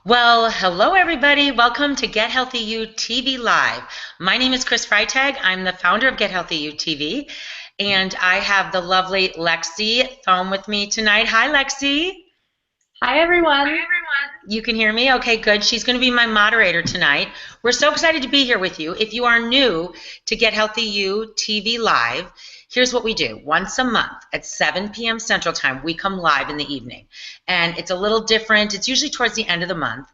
Well, hello everybody. Welcome to Get Healthy U TV Live. My name is Chris Freytag. I'm the founder of Get Healthy U TV, and I have the lovely Lexi Thome with me tonight. Hi, Lexi. Hi, everyone. You can hear me? Okay, good. She's going to be my moderator tonight. We're so excited to be here with you. If you are new to Get Healthy U TV Live, here's what we do. Once a month at 7 p.m. Central Time, we come live in the evening. And it's a little different. It's usually towards the end of the month.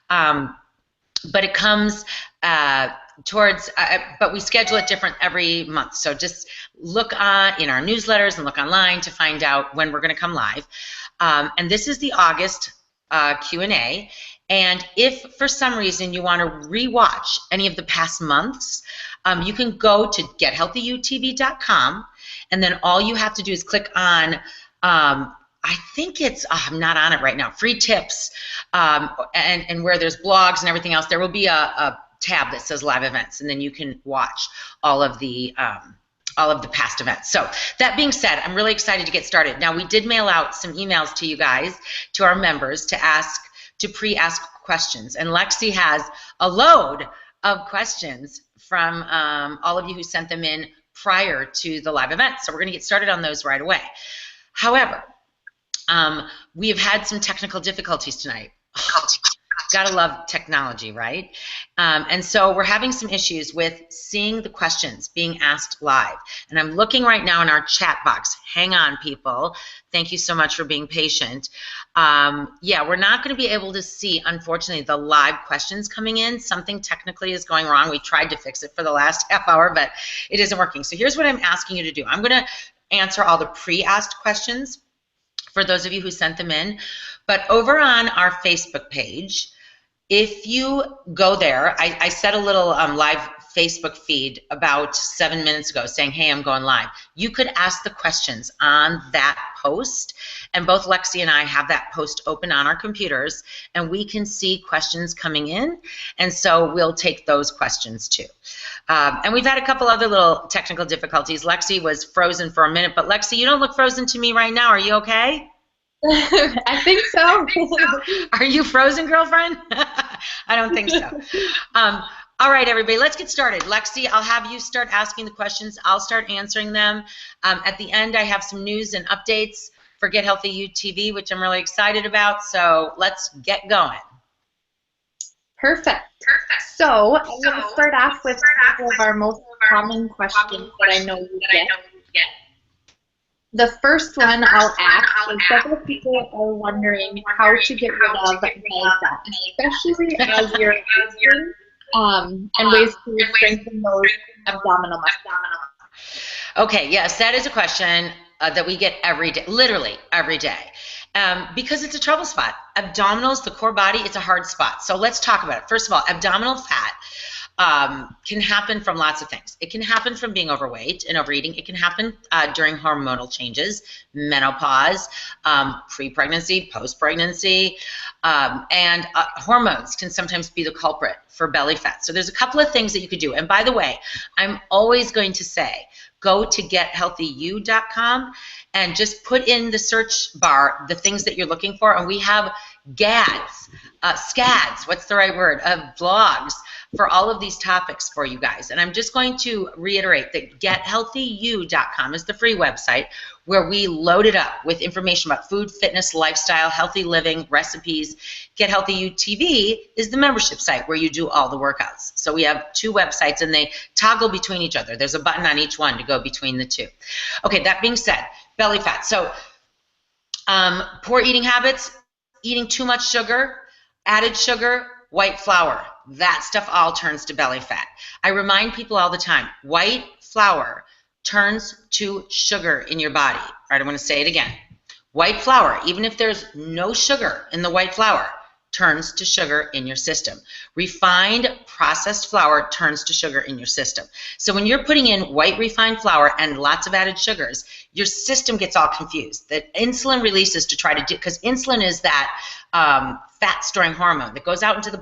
But it comes but we schedule it different every month. So just look in our newsletters and look online to find out when we're going to come live. And this is the August Q&A. And if for some reason you want to rewatch any of the past months, you can go to gethealthyutv.com, and then all you have to do is click on, I think it's, I'm not on it right now, free tips, and where there's blogs and everything else, there will be a tab that says live events, and then you can watch all of the past events. So that being said, I'm really excited to get started. Now, we did mail out some emails to you guys, to our members, to pre-ask questions. And Lexi has a load of questions from all of you who sent them in prior to the live event. So we're going to get started on those right away. However, we have had some technical difficulties tonight. Gotta love technology, right? And so we're having some issues with seeing the questions being asked live. And I'm looking right now in our chat box. Hang on, people. Thank you so much for being patient. Yeah, we're not going to be able to see, unfortunately, the live questions coming in. Something technically is going wrong. We tried to fix it for the last half hour, but it isn't working. So here's what I'm asking you to do. I'm going to answer all the pre-asked questions for those of you who sent them in. But over on our Facebook page, if you go there, I set a little live Facebook feed about 7 minutes ago saying, hey, I'm going live. You could ask the questions on that post, and both Lexi and I have that post open on our computers, and we can see questions coming in, and so we'll take those questions too. And we've had a couple other little technical difficulties. Lexi was frozen for a minute, but Lexi, you don't look frozen to me right now. Are you okay? I think so. Are you frozen, girlfriend? I don't think so. All right, everybody, let's get started. Lexi, I'll have you start asking the questions. I'll start answering them. At the end, I have some news and updates for Get Healthy U TV, which I'm really excited about. So let's get going. Perfect. So I'm going to start off with a couple of our most common questions that I know you get. The first one I'll ask is several people are wondering how to get rid of belly fat, especially as you're aging, and ways to strengthen those abdominal muscles. Okay, yes, that is a question that we get every day, literally every day, because it's a trouble spot. Abdominals, the core body, it's a hard spot. So let's talk about it. First of all, abdominal fat can happen from lots of things. It can happen from being overweight and overeating. It can happen during hormonal changes, menopause, pre-pregnancy, post-pregnancy, and hormones can sometimes be the culprit for belly fat. So there's a couple of things that you could do. And by the way, I'm always going to say, go to gethealthyu.com and just put in the search bar the things that you're looking for, and we have scads, what's the right word, blogs for all of these topics for you guys. And I'm just going to reiterate that gethealthyu.com is the free website where we load it up with information about food, fitness, lifestyle, healthy living, recipes. Get Healthy U TV is the membership site where you do all the workouts. So we have two websites, and they toggle between each other. There's a button on each one to go between the two. Okay, that being said, belly fat. So poor eating habits, eating too much sugar, added sugar, white flour, that stuff all turns to belly fat. I remind people all the time, white flour turns to sugar in your body. All right, I'm going to say it again. White flour, even if there's no sugar in the white flour, turns to sugar in your system. Refined processed flour turns to sugar in your system. So when you're putting in white refined flour and lots of added sugars, your system gets all confused. The insulin releases to try to do, because insulin is that fat storing hormone that goes out into the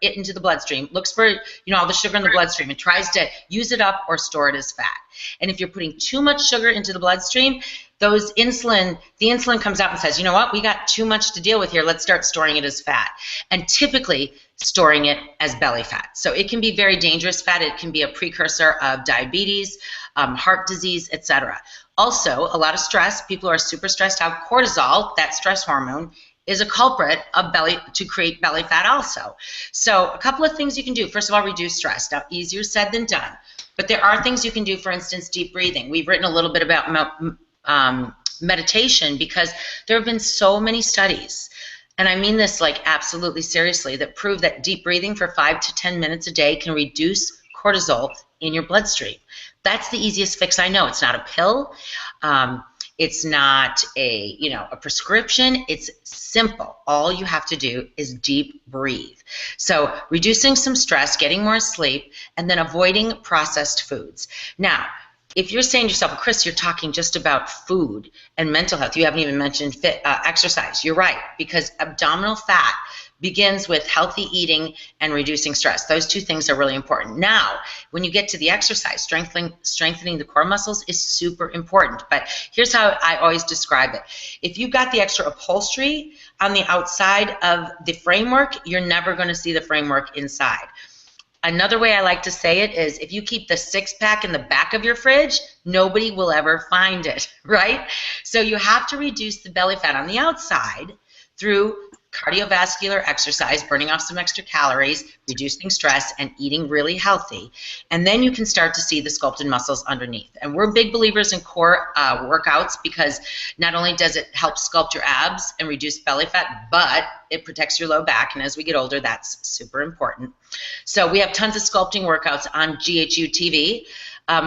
into the bloodstream, looks for all the sugar in the bloodstream and tries to use it up or store it as fat. And if you're putting too much sugar into the bloodstream, the insulin comes out and says, you know what, we got too much to deal with here. Let's start storing it as fat. And typically storing it as belly fat. So it can be very dangerous fat. It can be a precursor of diabetes, heart disease, etc. Also, a lot of stress. People who are super stressed out. Cortisol, that stress hormone, is a culprit of to create belly fat also. So a couple of things you can do. First of all, reduce stress. Now, easier said than done. But there are things you can do, for instance, deep breathing. We've written a little bit about meditation because there have been so many studies, and I mean this like absolutely seriously, that prove that deep breathing for 5 to 10 minutes a day can reduce cortisol in your bloodstream. That's the easiest fix I know. It's not a pill. It's not a prescription. It's simple. All you have to do is deep breathe. So reducing some stress, getting more sleep, and then avoiding processed foods. Now, if you're saying to yourself, Chris, you're talking just about food and mental health. You haven't even mentioned exercise. You're right, because abdominal fat begins with healthy eating and reducing stress. Those two things are really important. Now, when you get to the exercise, strengthening the core muscles is super important. But here's how I always describe it. If you've got the extra upholstery on the outside of the framework, you're never going to see the framework inside. Another way I like to say it is, if you keep the six-pack in the back of your fridge, nobody will ever find it, right? So you have to reduce the belly fat on the outside through cardiovascular exercise, burning off some extra calories, reducing stress, and eating really healthy. And then you can start to see the sculpted muscles underneath. And we're big believers in core workouts, because not only does it help sculpt your abs and reduce belly fat, but it protects your low back. And as we get older, that's super important. So we have tons of sculpting workouts on GHU TV.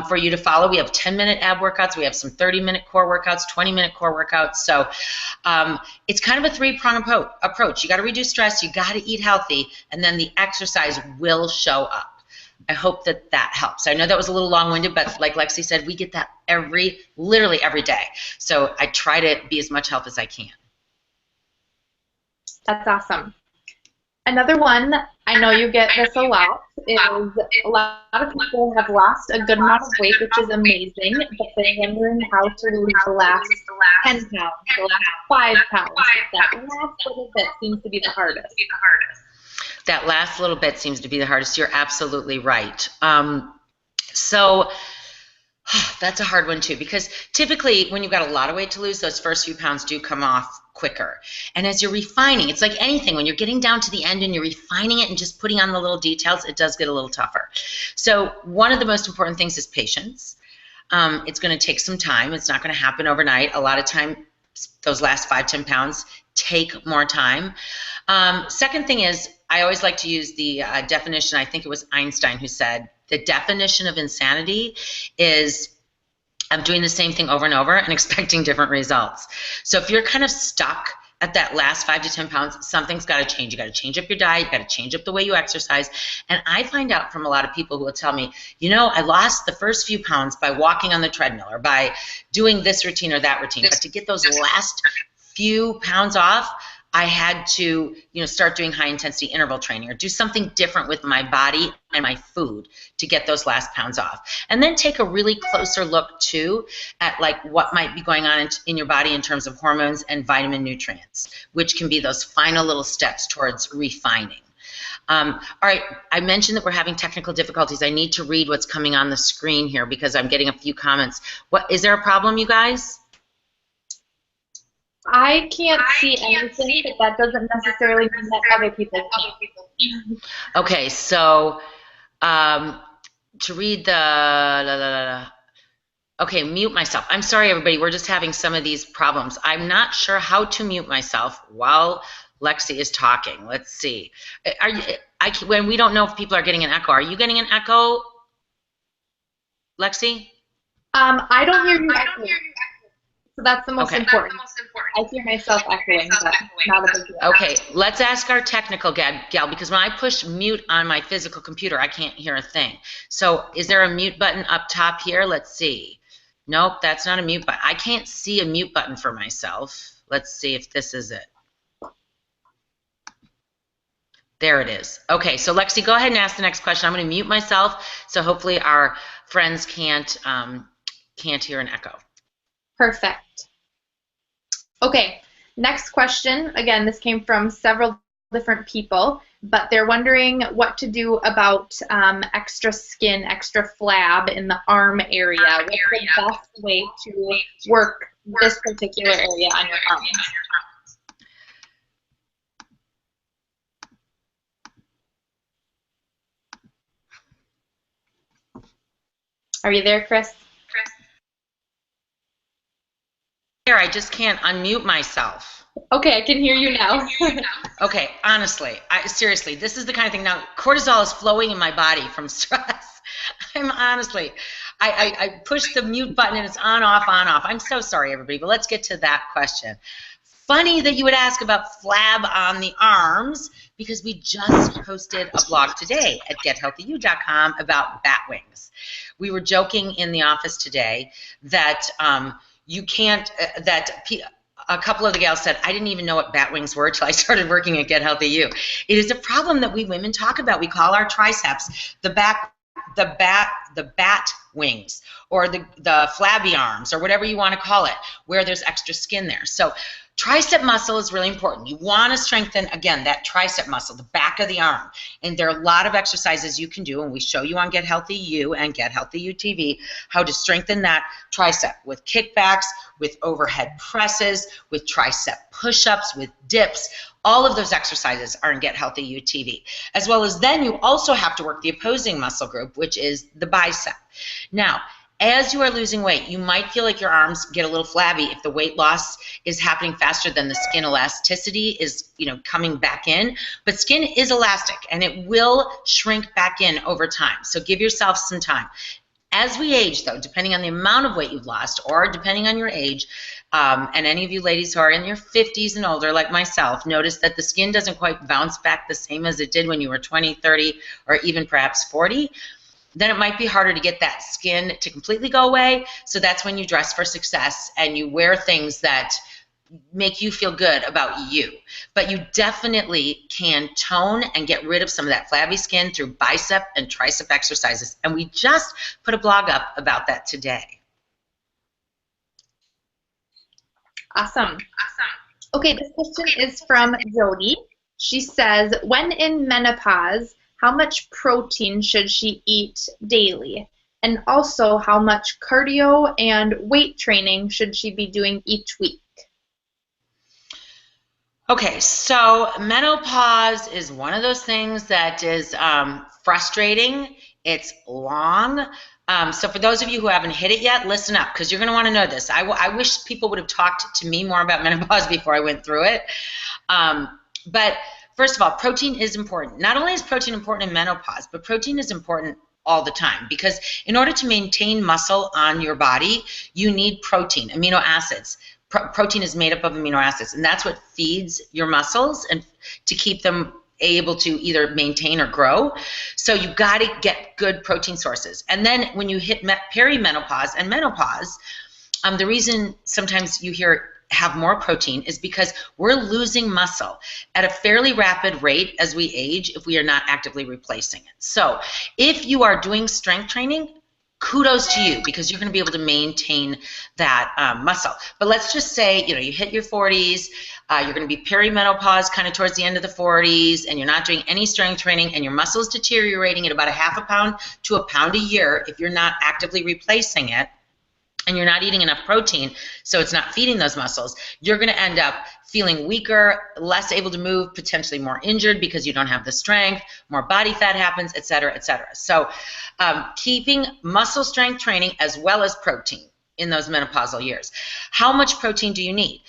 For you to follow. We have 10-minute ab workouts. We have some 30-minute core workouts, 20-minute core workouts. So it's kind of a three-pronged approach. You got to reduce stress, you got to eat healthy, and then the exercise will show up. I hope that helps. I know that was a little long-winded, but like Lexi said, we get that literally every day. So I try to be as much help as I can. That's awesome. Another one, I know you get this a lot, is a lot of people have lost a good amount of weight, which is amazing, but they're wondering how to lose the last 10 pounds, the last 5 pounds. That last little bit seems to be the hardest. That last little bit seems to be the hardest. You're absolutely right. So that's a hard one too, because typically when you've got a lot of weight to lose, those first few pounds do come off quicker. And as you're refining, it's like anything, when you're getting down to the end and you're refining it and just putting on the little details, it does get a little tougher. So one of the most important things is patience. It's going to take some time. It's not going to happen overnight. A lot of time, those last 5-10 pounds take more time. Second thing is, I always like to use the definition, I think it was Einstein who said, the definition of insanity is I'm doing the same thing over and over and expecting different results. So if you're kind of stuck at that last 5 to 10 pounds, something's got to change. You got to change up your diet. You got to change up the way you exercise. And I find out from a lot of people who will tell me, I lost the first few pounds by walking on the treadmill or by doing this routine or that routine. But to get those last few pounds off, I had to, start doing high-intensity interval training or do something different with my body and my food to get those last pounds off. And then take a really closer look, too, at like what might be going on in your body in terms of hormones and vitamin nutrients, which can be those final little steps towards refining. All right, I mentioned that we're having technical difficulties. I need to read what's coming on the screen here because I'm getting a few comments. Is there a problem, you guys? I can't see anything, but that doesn't necessarily mean that other people can't. Okay, so to read okay, mute myself. I'm sorry, everybody. We're just having some of these problems. I'm not sure how to mute myself while Lexi is talking. Let's see. When we don't know if people are getting an echo. Are you getting an echo, Lexi? I don't hear you echoing. So that's the most important. I hear myself echoing, but not a big deal. Okay, let's ask our technical gal, because when I push mute on my physical computer, I can't hear a thing. So is there a mute button up top here? Let's see. Nope, that's not a mute button. I can't see a mute button for myself. Let's see if this is it. There it is. Okay, so Lexi, go ahead and ask the next question. I'm going to mute myself, so hopefully our friends can't hear an echo. Perfect. Okay, next question. Again, this came from several different people, but they're wondering what to do about extra skin, extra flab in the arm area. What's the best way to work this particular area on your arms? Are you there, Chris? Here, I just can't unmute myself. Okay, I can hear you now. Okay, honestly, seriously, this is the kind of thing. Now, cortisol is flowing in my body from stress. I push the mute button and it's on, off, on, off. I'm so sorry, everybody, but let's get to that question. Funny that you would ask about flab on the arms, because we just posted a blog today at GetHealthyU.com about bat wings. We were joking in the office today that you can't, a couple of the gals said, I didn't even know what bat wings were until I started working at Get Healthy You. It is a problem that we women talk about. We call our triceps the bat wings, or the flabby arms, or whatever you want to call it, where there's extra skin there. So tricep muscle is really important. You want to strengthen, again, that tricep muscle, the back of the arm. And there are a lot of exercises you can do, and we show you on Get Healthy You and Get Healthy You TV how to strengthen that tricep with kickbacks, with overhead presses, with tricep push-ups, with dips. All of those exercises are in Get Healthy You TV. As well as then you also have to work the opposing muscle group, which is the bicep. Now, as you are losing weight, you might feel like your arms get a little flabby if the weight loss is happening faster than the skin elasticity is, coming back in. But skin is elastic, and it will shrink back in over time. So give yourself some time. As we age, though, depending on the amount of weight you've lost, or depending on your age, and any of you ladies who are in your 50s and older, like myself, notice that the skin doesn't quite bounce back the same as it did when you were 20, 30, or even perhaps 40. Then it might be harder to get that skin to completely go away. So that's when you dress for success and you wear things that make you feel good about you. But you definitely can tone and get rid of some of that flabby skin through bicep and tricep exercises. And we just put a blog up about that today. Awesome. Okay, this question is from Jody. She says, when in menopause, how much protein should she eat daily? And also, how much cardio and weight training should she be doing each week? Okay, so menopause is one of those things that is frustrating. It's long. So for those of you who haven't hit it yet, listen up, because you're going to want to know this. I wish people would have talked to me more about menopause before I went through it. But first of all, protein is important. Not only is protein important in menopause, but protein is important all the time, because in order to maintain muscle on your body, you need protein, amino acids. Protein is made up of amino acids, and that's what feeds your muscles and to keep them able to either maintain or grow. So you've got to get good protein sources. And then when you hit perimenopause and menopause, the reason sometimes you hear have more protein is because we're losing muscle at a fairly rapid rate as we age if we are not actively replacing it. So if you are doing strength training, kudos to you, because you're going to be able to maintain that muscle. But let's just say, you hit your 40s, you're going to be perimenopause kind of towards the end of the 40s, and you're not doing any strength training, and your muscle is deteriorating at about 1/2 pound to 1 pound a year if you're not actively replacing it, and you're not eating enough protein, so it's not feeding those muscles, you're going to end up feeling weaker, less able to move, potentially more injured because you don't have the strength, more body fat happens, et cetera, et cetera. So keeping muscle strength training as well as protein in those menopausal years. How much protein do you need?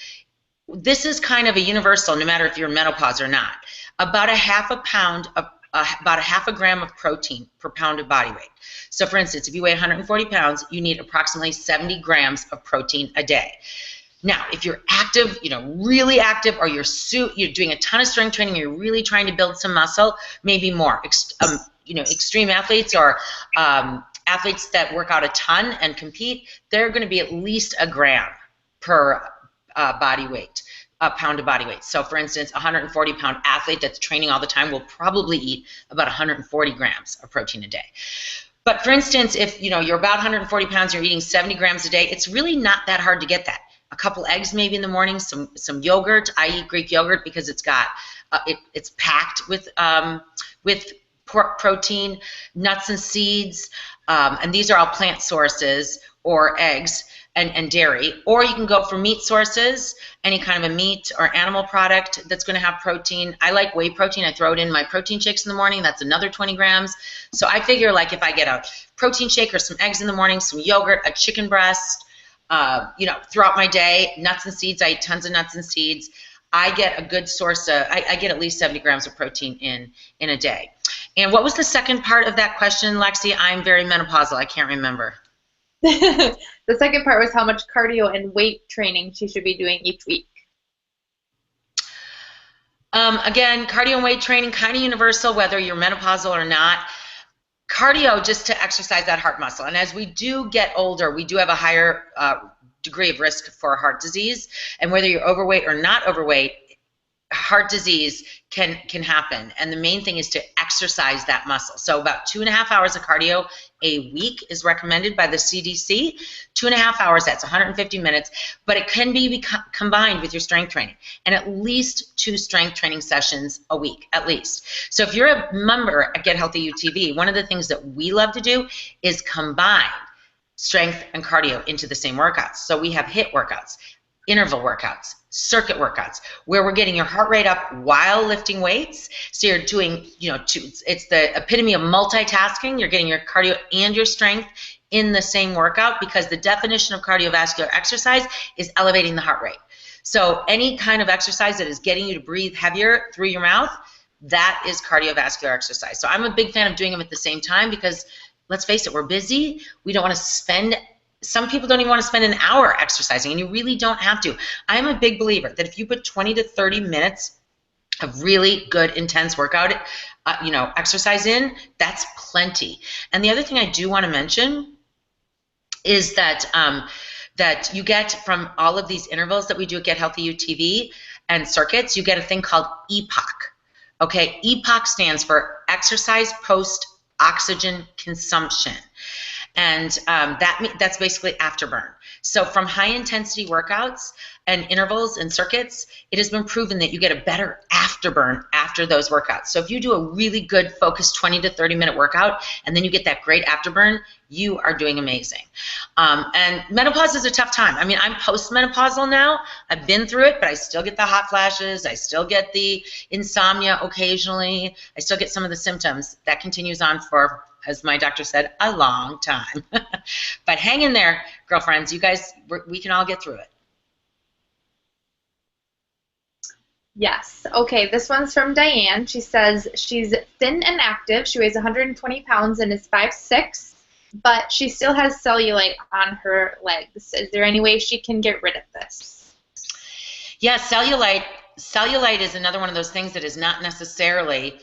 This is kind of a universal, no matter if you're in menopause or not. About 1/2 pound of about 1/2 gram of protein per pound of body weight. So for instance, if you weigh 140 pounds, you need approximately 70 grams of protein a day. Now, if you're active, really active, or you're doing a ton of strength training, you're really trying to build some muscle, maybe more. Extreme athletes or athletes that work out a ton and compete, they're going to be at least 1 gram per body weight. A pound of body weight. So for instance, a 140-pound athlete that's training all the time will probably eat about 140 grams of protein a day. But for instance, if you're about 140 pounds, you're eating 70 grams a day, it's really not that hard to get that. A couple eggs maybe in the morning, some yogurt. I eat Greek yogurt because it's got it's packed with protein, nuts and seeds, and these are all plant sources, or eggs and dairy. Or you can go for meat sources, any kind of a meat or animal product that's going to have protein. I like whey protein. I throw it in my protein shakes in the morning. That's another 20 grams. So I figure, like, if I get a protein shake or some eggs in the morning, some yogurt, a chicken breast, throughout my day, nuts and seeds. I eat tons of nuts and seeds. I get a good source of, I get at least 70 grams of protein in a day. And what was the second part of that question, Lexi? I'm very menopausal. I can't remember. The second part was how much cardio and weight training she should be doing each week. Again, cardio and weight training, kind of universal, whether you're menopausal or not. Cardio, just to exercise that heart muscle. And as we do get older, we do have a higher degree of risk for heart disease. And whether you're overweight or not overweight, heart disease can happen. And the main thing is to exercise that muscle. So about 2.5 hours of cardio a week is recommended by the CDC. 2.5 hours, that's 150 minutes, but it can be combined with your strength training, and at least 2 strength training sessions a week, at least. So if you're a member at Get Healthy UTV, one of the things that we love to do is combine strength and cardio into the same workouts. So we have HIIT workouts, interval workouts, circuit workouts, where we're getting your heart rate up while lifting weights. So you're doing, it's the epitome of multitasking. You're getting your cardio and your strength in the same workout, because the definition of cardiovascular exercise is elevating the heart rate. So any kind of exercise that is getting you to breathe heavier through your mouth, that is cardiovascular exercise. So I'm a big fan of doing them at the same time, because let's face it, we're busy. We don't want to spend, some people don't even want to spend an hour exercising, and you really don't have to. I'm a big believer that if you put 20 to 30 minutes of really good, intense workout, exercise in, that's plenty. And the other thing I do want to mention is that that you get from all of these intervals that we do at Get Healthy UTV and circuits, you get a thing called EPOC. Okay, EPOC stands for exercise post oxygen consumption. And that's basically afterburn. So from high intensity workouts and intervals and circuits, it has been proven that you get a better afterburn after those workouts. So if you do a really good focused 20 to 30 minute workout and then you get that great afterburn, you are doing amazing. And menopause is a tough time. I mean, I'm postmenopausal now. I've been through it, but I still get the hot flashes. I still get the insomnia occasionally. I still get some of the symptoms. That continues on for, as my doctor said, a long time. But hang in there, girlfriends. You guys, we can all get through it. Yes. Okay, this one's from Diane. She says she's thin and active. She weighs 120 pounds and is 5'6", but she still has cellulite on her legs. Is there any way she can get rid of this? Yeah, cellulite is another one of those things that is not necessarily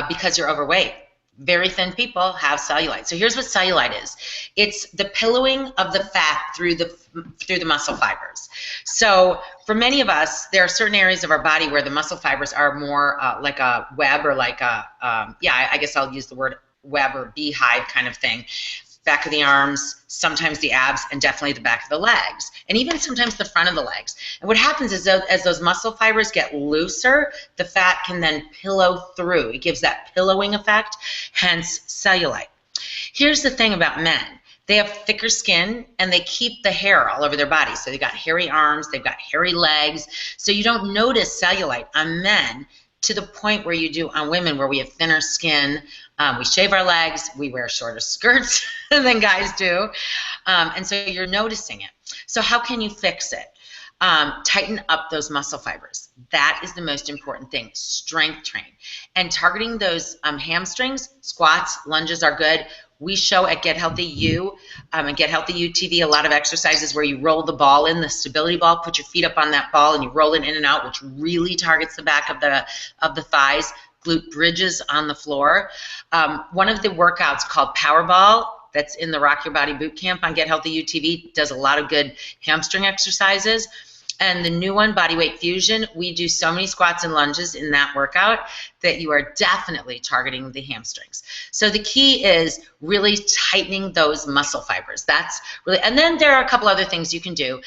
because you're overweight. Very thin people have cellulite. So here's what cellulite is. It's the pillowing of the fat through the muscle fibers. So for many of us, there are certain areas of our body where the muscle fibers are more like a web, or like a, I guess I'll use the word web or beehive kind of thing. Back of the arms, sometimes the abs, and definitely the back of the legs, and even sometimes the front of the legs. And what happens is, as those muscle fibers get looser, the fat can then pillow through. It gives that pillowing effect, hence cellulite. Here's the thing about men. They have thicker skin, and they keep the hair all over their body. So they've got hairy arms, they've got hairy legs. So you don't notice cellulite on men to the point where you do on women, where we have thinner skin. We shave our legs, we wear shorter skirts than guys do, and so you're noticing it. So how can you fix it? Tighten up those muscle fibers. That is the most important thing. Strength train. And targeting those hamstrings, squats, lunges are good. We show at Get Healthy U and Get Healthy UTV a lot of exercises where you roll the ball in, the stability ball, put your feet up on that ball, and you roll it in and out, which really targets the back of the thighs. Glute bridges on the floor. One of the workouts called Powerball, that's in the Rock Your Body Boot Camp on Get Healthy UTV, does a lot of good hamstring exercises. And the new one, Bodyweight Fusion, we do so many squats and lunges in that workout that you are definitely targeting the hamstrings. So the key is really tightening those muscle fibers. That's really, and then there are a couple other things you can do.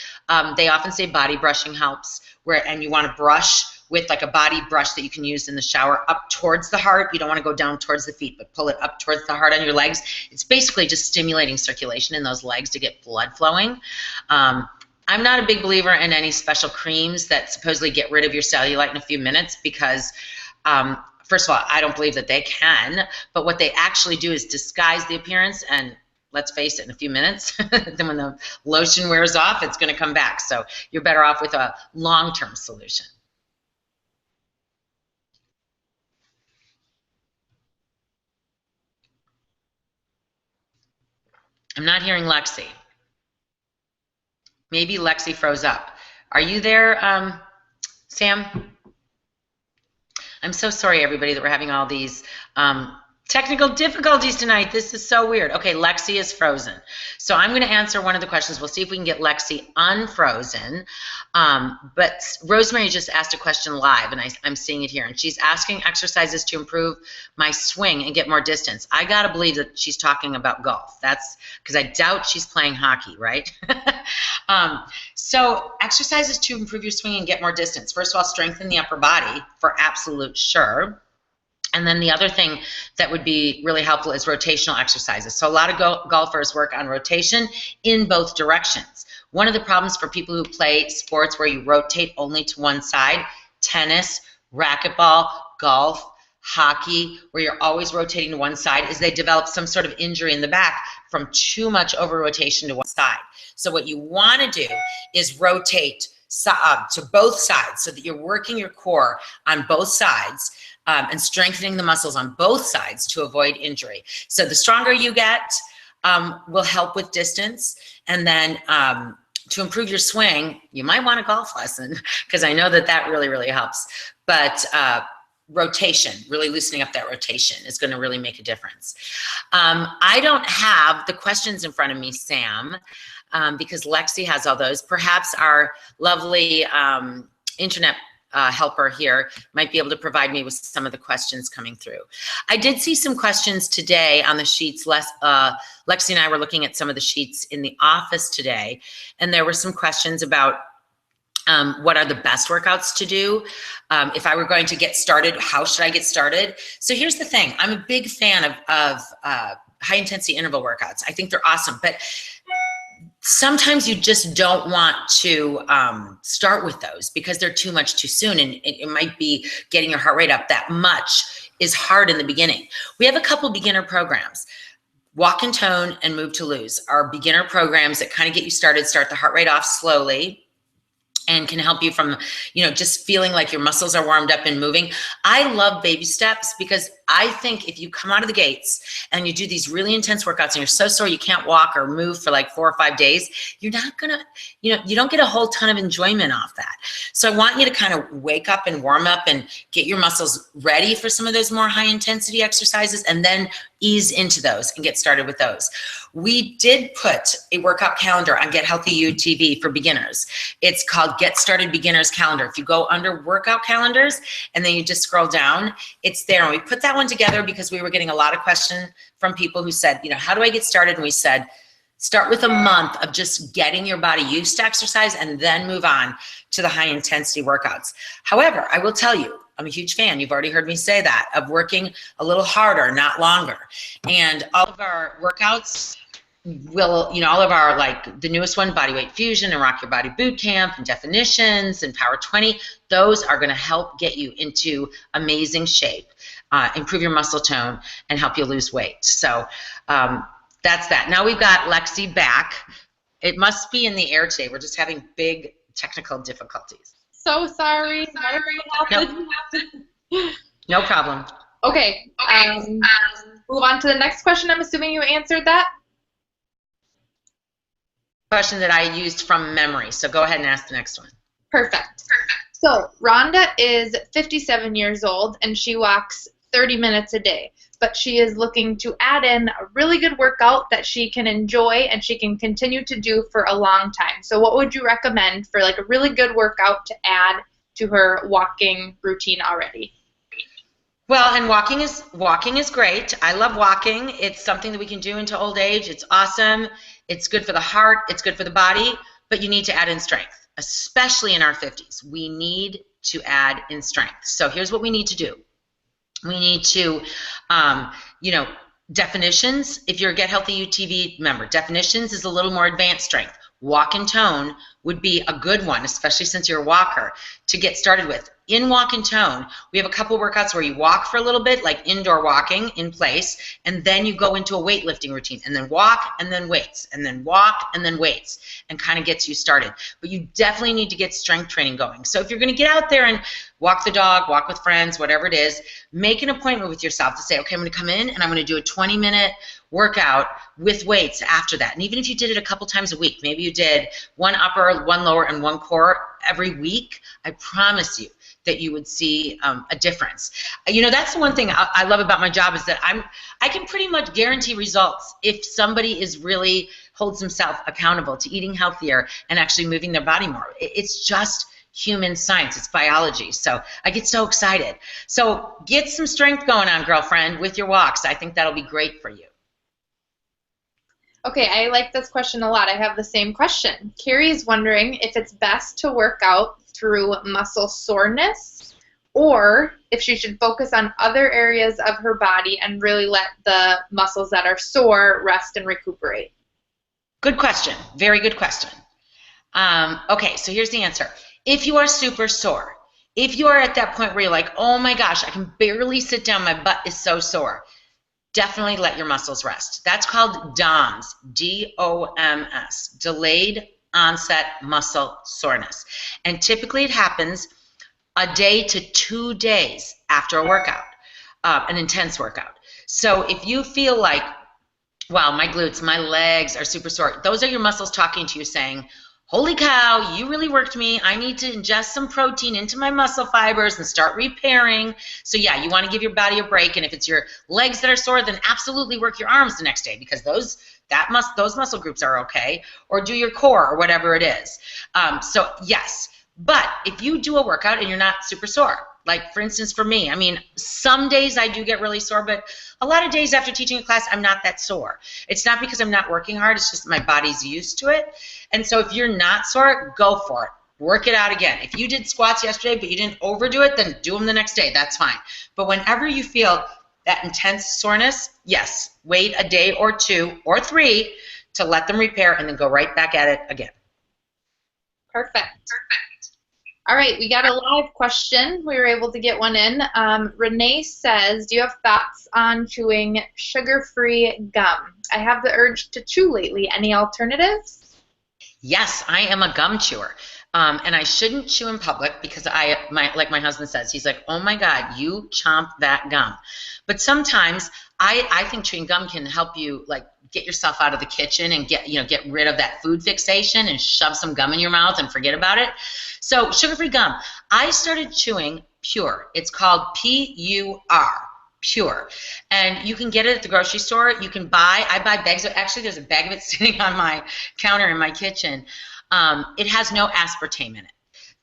They often say body brushing helps, and you want to brush with like a body brush that you can use in the shower up towards the heart. You don't want to go down towards the feet, but pull it up towards the heart on your legs. It's basically just stimulating circulation in those legs to get blood flowing. I'm not a big believer in any special creams that supposedly get rid of your cellulite in a few minutes because, first of all, I don't believe that they can, but what they actually do is disguise the appearance, and let's face it, in a few minutes, then when the lotion wears off, it's going to come back. So you're better off with a long-term solution. I'm not hearing Lexi. Maybe Lexi froze up. Are you there, Sam? I'm so sorry, everybody, that we're having all these technical difficulties tonight. This is so weird. Okay, Lexi is frozen. So I'm going to answer one of the questions. We'll see if we can get Lexi unfrozen. But Rosemary just asked a question live, and I'm seeing it here. And she's asking exercises to improve my swing and get more distance. I got to believe that she's talking about golf. That's because I doubt she's playing hockey, right? So exercises to improve your swing and get more distance. First of all, strengthen the upper body for absolute sure. And then the other thing that would be really helpful is rotational exercises. So a lot of golfers work on rotation in both directions. One of the problems for people who play sports where you rotate only to one side, tennis, racquetball, golf, hockey, where you're always rotating to one side, is they develop some sort of injury in the back from too much over rotation to one side. So what you want to do is rotate to both sides so that you're working your core on both sides and strengthening the muscles on both sides to avoid injury. So the stronger you get will help with distance. And then to improve your swing, you might want a golf lesson because I know that that really, really helps. But rotation, really loosening up that rotation is going to really make a difference. I don't have the questions in front of me, Sam, because Lexi has all those. Perhaps our lovely internet helper here might be able to provide me with some of the questions coming through. I did see some questions today on the sheets. Lexi and I were looking at some of the sheets in the office today, and there were some questions about what are the best workouts to do? If I were going to get started, how should I get started? So here's the thing. I'm a big fan of high intensity interval workouts. I think they're awesome, but sometimes you just don't want to start with those because they're too much too soon, and it might be getting your heart rate up that much is hard in the beginning. We have a couple beginner programs. Walk and Tone and Move to Lose are beginner programs that kind of get you started, start the heart rate off slowly, and can help you from, just feeling like your muscles are warmed up and moving. I love baby steps because I think if you come out of the gates and you do these really intense workouts and you're so sore you can't walk or move for like 4 or 5 days, you're not gonna, you don't get a whole ton of enjoyment off that. So I want you to kind of wake up and warm up and get your muscles ready for some of those more high intensity exercises and then ease into those and get started with those. We did put a workout calendar on Get Healthy UTV for beginners. It's called Get Started Beginners Calendar. If you go under workout calendars and then you just scroll down, it's there. And we put that one together because we were getting a lot of questions from people who said, how do I get started? And we said, start with a month of just getting your body used to exercise and then move on to the high intensity workouts. However, I will tell you, I'm a huge fan, you've already heard me say that, of working a little harder, not longer. And all of our workouts will, all of our, like the newest one, Bodyweight Fusion and Rock Your Body Boot Camp and Definitions and Power 20, those are gonna help get you into amazing shape, improve your muscle tone, and help you lose weight. So that's that. Now we've got Lexi back. It must be in the air today. We're just having big technical difficulties. So sorry. No problem. Okay. Move on to the next question. I'm assuming you answered that. Question that I used from memory. So go ahead and ask the next one. Perfect. So Rhonda is 57 years old and she walks 30 minutes a day. but she is looking to add in a really good workout that she can enjoy and she can continue to do for a long time. So what would you recommend for like a really good workout to add to her walking routine already? Well, and walking is great. I love walking. It's something that we can do into old age. It's awesome. It's good for the heart. It's good for the body. But you need to add in strength, especially in our 50s. We need to add in strength. So here's what we need to do. We need to, definitions. If you're a Get Healthy UTV member, definitions is a little more advanced strength. Walk and tone would be a good one, especially since you're a walker, to get started with. In walk and tone, we have a couple workouts where you walk for a little bit, like indoor walking in place, and then you go into a weightlifting routine, and then walk, and then weights, and then walk, and then weights, and kind of gets you started. But you definitely need to get strength training going. So if you're going to get out there and walk the dog, walk with friends, whatever it is, make an appointment with yourself to say, okay, I'm going to come in, and I'm going to do a 20-minute workout with weights after that. And even if you did it a couple times a week, maybe you did one upper, one lower, and one core every week, I promise you that you would see a difference. That's the one thing I love about my job is that I can pretty much guarantee results if somebody is really holds himself accountable to eating healthier and actually moving their body more. It's just human science. It's biology. So I get so excited. So get some strength going on, girlfriend, with your walks. I think that'll be great for you. Okay, I like this question a lot. I have the same question. Carrie's wondering if it's best to work out through muscle soreness or if she should focus on other areas of her body and really let the muscles that are sore rest and recuperate. Good question. Very good question. Okay, so here's the answer. If you are super sore, if you are at that point where you're like, oh my gosh, I can barely sit down, my butt is so sore, definitely let your muscles rest. That's called DOMS, D-O-M-S, delayed onset muscle soreness. And typically it happens a day to 2 days after a workout, an intense workout. So if you feel like, wow, my glutes, my legs are super sore, those are your muscles talking to you saying, holy cow, you really worked me. I need to ingest some protein into my muscle fibers and start repairing. So yeah, you want to give your body a break. And if it's your legs that are sore, then absolutely work your arms the next day because those muscle groups are okay. Or do your core or whatever it is. So yes, but if you do a workout and you're not super sore, like for instance for me, I mean, some days I do get really sore, but a lot of days after teaching a class, I'm not that sore. It's not because I'm not working hard, it's just my body's used to it. And so if you're not sore, go for it. Work it out again. If you did squats yesterday, but you didn't overdo it, then do them the next day, that's fine. But whenever you feel that intense soreness, yes, wait a day or 2 or 3 to let them repair and then go right back at it again. Perfect. All right, we got a live question. We were able to get one in. Renee says, do you have thoughts on chewing sugar-free gum? I have the urge to chew lately. Any alternatives? Yes, I am a gum chewer. And I shouldn't chew in public because like my husband says, he's like, oh my God, you chomp that gum. But sometimes I think chewing gum can help you like get yourself out of the kitchen and get rid of that food fixation and shove some gum in your mouth and forget about it. So sugar-free gum. I started chewing Pure. It's called P-U-R. Pure. And you can get it at the grocery store. You can I buy bags of, actually there's a bag of it sitting on my counter in my kitchen. It has no aspartame in it.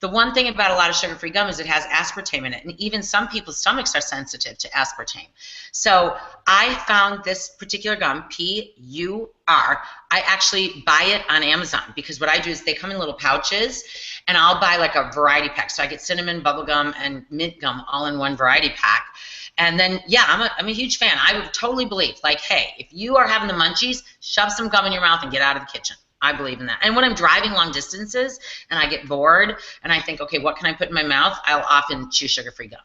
The one thing about a lot of sugar-free gum is it has aspartame in it, and even some people's stomachs are sensitive to aspartame. So I found this particular gum, P-U-R. I actually buy it on Amazon because what I do is they come in little pouches, and I'll buy like a variety pack. So I get cinnamon, bubble gum, and mint gum all in one variety pack. And then, yeah, I'm a huge fan. I would totally believe, like, hey, if you are having the munchies, shove some gum in your mouth and get out of the kitchen. I believe in that. And when I'm driving long distances and I get bored and I think, okay, what can I put in my mouth? I'll often chew sugar-free gum.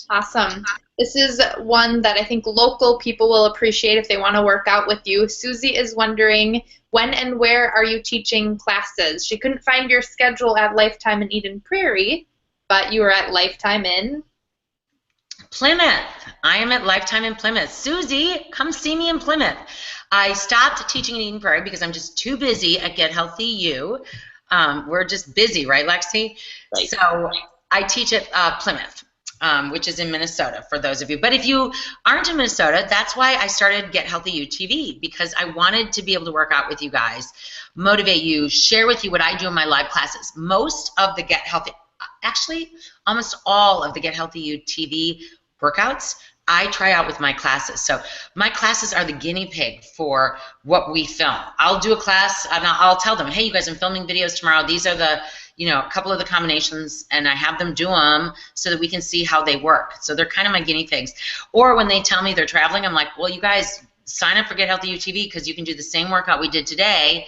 Awesome. This is one that I think local people will appreciate if they want to work out with you. Susie is wondering, when and where are you teaching classes? She couldn't find your schedule at Lifetime in Eden Prairie, but you are at Lifetime in Plymouth. I am at Lifetime in Plymouth. Susie, come see me in Plymouth. I stopped teaching in Eden Prairie because I'm just too busy at Get Healthy U. We're just busy, right, Lexi? Right. So I teach at Plymouth. which is in Minnesota for those of you. But if you aren't in Minnesota, that's why I started Get Healthy U TV, because I wanted to be able to work out with you guys, motivate you, share with you what I do in my live classes. Most of the Get Healthy, actually almost all of the Get Healthy U TV workouts, I try out with my classes. So my classes are the guinea pig for what we film. I'll do a class and I'll tell them, hey, you guys, I'm filming videos tomorrow. These are the, a couple of the combinations, and I have them do them so that we can see how they work. So they're kind of my guinea pigs. Or when they tell me they're traveling, I'm like, well, you guys sign up for Get Healthy U TV because you can do the same workout we did today.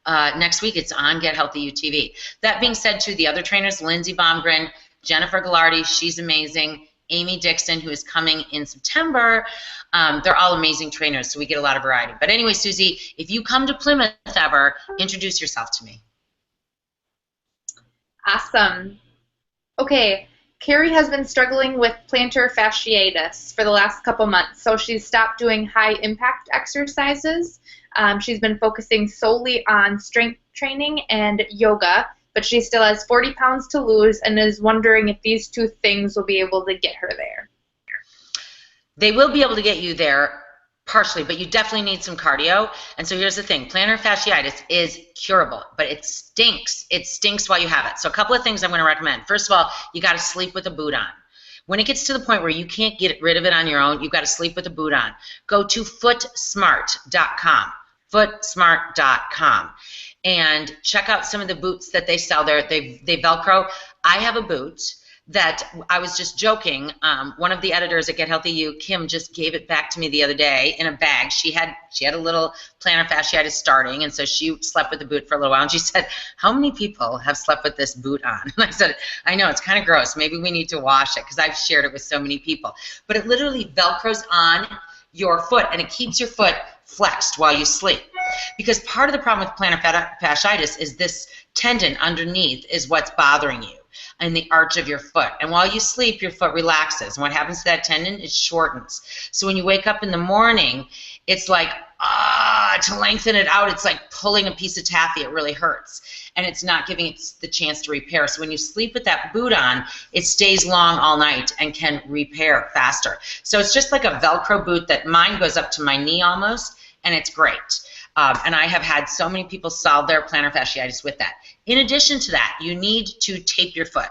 Next week, it's on Get Healthy U TV. That being said, too, the other trainers, Lindsay Baumgren, Jennifer Gallardi, she's amazing. Amy Dixon, who is coming in September, they're all amazing trainers, so we get a lot of variety. But anyway, Susie, if you come to Plymouth ever, introduce yourself to me. Awesome. Okay, Carrie has been struggling with plantar fasciitis for the last couple months, so she's stopped doing high-impact exercises. She's been focusing solely on strength training and yoga, but she still has 40 pounds to lose and is wondering if these two things will be able to get her there. They will be able to get you there partially, but you definitely need some cardio. And so here's the thing. Plantar fasciitis is curable, but it stinks. It stinks while you have it. So a couple of things I'm going to recommend. First of all, you got to sleep with a boot on. When it gets to the point where you can't get rid of it on your own, you've got to sleep with a boot on. Go to footsmart.com, footsmart.com. And check out some of the boots that they sell there. They Velcro. I have a boot that I was just joking. One of the editors at Get Healthy U, Kim, just gave it back to me the other day in a bag. She had a little plantar fasciitis starting, and so she slept with the boot for a little while. And she said, "How many people have slept with this boot on?" And I said, "I know, it's kind of gross. Maybe we need to wash it," because I've shared it with so many people. But it literally Velcros on your foot, and it keeps your foot flexed while you sleep. Because part of the problem with plantar fasciitis is this tendon underneath is what's bothering you in the arch of your foot. And while you sleep, your foot relaxes. And what happens to that tendon? It shortens. So when you wake up in the morning, it's like, to lengthen it out, it's like pulling a piece of taffy. It really hurts. And it's not giving it the chance to repair. So when you sleep with that boot on, it stays long all night and can repair faster. So it's just like a Velcro boot that mine goes up to my knee almost, and it's great. And I have had so many people solve their plantar fasciitis with that. In addition to that, you need to tape your foot.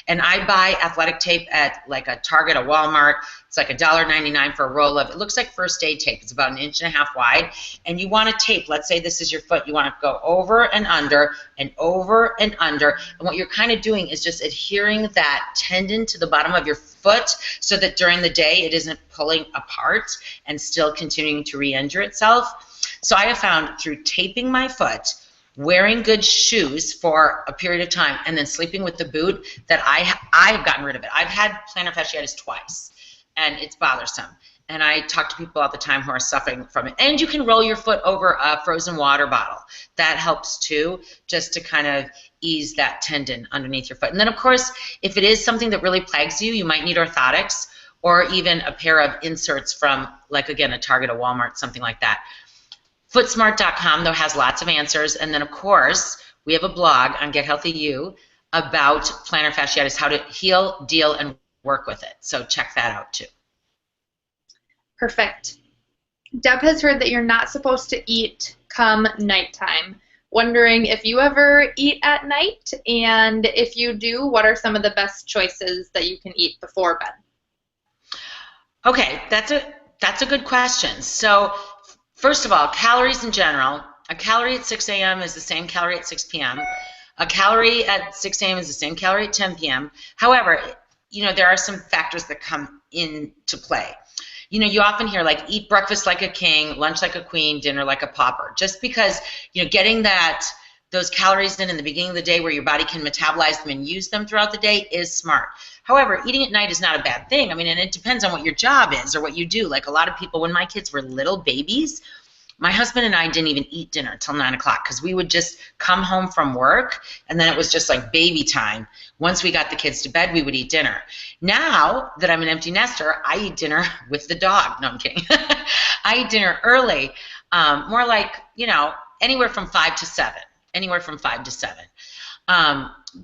And I buy athletic tape at like a Target, a Walmart. It's like $1.99 for a roll of, it looks like first aid tape. It's about 1.5 inches wide. And you want to tape, let's say this is your foot. You want to go over and under and over and under. And what you're kind of doing is just adhering that tendon to the bottom of your foot so that during the day it isn't pulling apart and still continuing to re-injure itself. So I have found through taping my foot, wearing good shoes for a period of time, and then sleeping with the boot that I've gotten rid of it. I've had plantar fasciitis twice, and it's bothersome. And I talk to people all the time who are suffering from it. And you can roll your foot over a frozen water bottle. That helps too, just to kind of ease that tendon underneath your foot. And then, of course, if it is something that really plagues you, you might need orthotics or even a pair of inserts from, like, again, a Target, a Walmart, something like that. Footsmart.com, though, has lots of answers. And then, of course, we have a blog on Get Healthy U about plantar fasciitis, how to heal, deal, and work with it. So check that out, too. Perfect. Deb has heard that you're not supposed to eat come nighttime. Wondering if you ever eat at night, and if you do, what are some of the best choices that you can eat before bed? Okay, that's a good question. So, first of all, calories in general. A calorie at 6 a.m. is the same calorie at 6 p.m. A calorie at 6 a.m. is the same calorie at 10 p.m. However, there are some factors that come into play. You often hear, like, eat breakfast like a king, lunch like a queen, dinner like a pauper. Just because, getting those calories in the beginning of the day where your body can metabolize them and use them throughout the day is smart. However, eating at night is not a bad thing. I mean, and it depends on what your job is or what you do. Like, a lot of people, when my kids were little babies, my husband and I didn't even eat dinner until 9 o'clock because we would just come home from work, and then it was just like baby time. Once we got the kids to bed, we would eat dinner. Now that I'm an empty nester, I eat dinner with the dog. No, I'm kidding. I eat dinner early, more like, anywhere from 5 to 7. Anywhere from 5 to 7.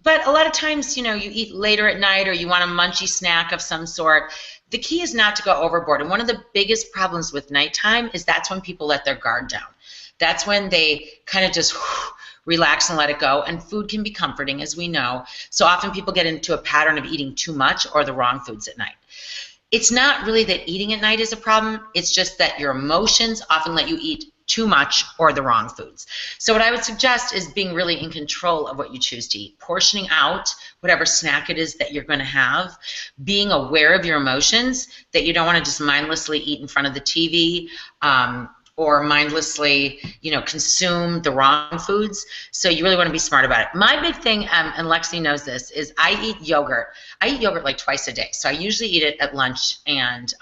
But a lot of times, you eat later at night or you want a munchy snack of some sort. The key is not to go overboard. And one of the biggest problems with nighttime is that's when people let their guard down. That's when they kind of just relax and let it go. And food can be comforting, as we know. So often people get into a pattern of eating too much or the wrong foods at night. It's not really that eating at night is a problem. It's just that your emotions often let you eat too much or the wrong foods. So what I would suggest is being really in control of what you choose to eat, portioning out whatever snack it is that you're going to have, being aware of your emotions, that you don't want to just mindlessly eat in front of the TV or mindlessly, consume the wrong foods. So you really want to be smart about it. My big thing, and Lexi knows this, is I eat yogurt. I eat yogurt like twice a day. So I usually eat it at lunch and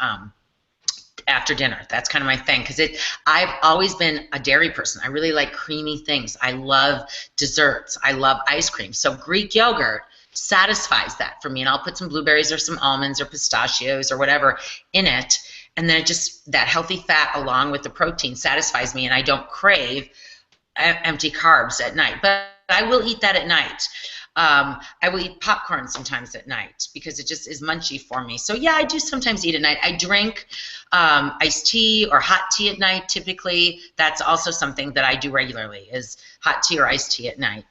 after dinner. That's kind of my thing, because I've always been a dairy person. I really like creamy things. I love desserts. I love ice cream. So Greek yogurt satisfies that for me, and I'll put some blueberries or some almonds or pistachios or whatever in it, and then that healthy fat along with the protein satisfies me, and I don't crave empty carbs at night. But I will eat that at night. I will eat popcorn sometimes at night because it just is munchy for me. So yeah, I do sometimes eat at night. I drink iced tea or hot tea at night typically. That's also something that I do regularly, is hot tea or iced tea at night.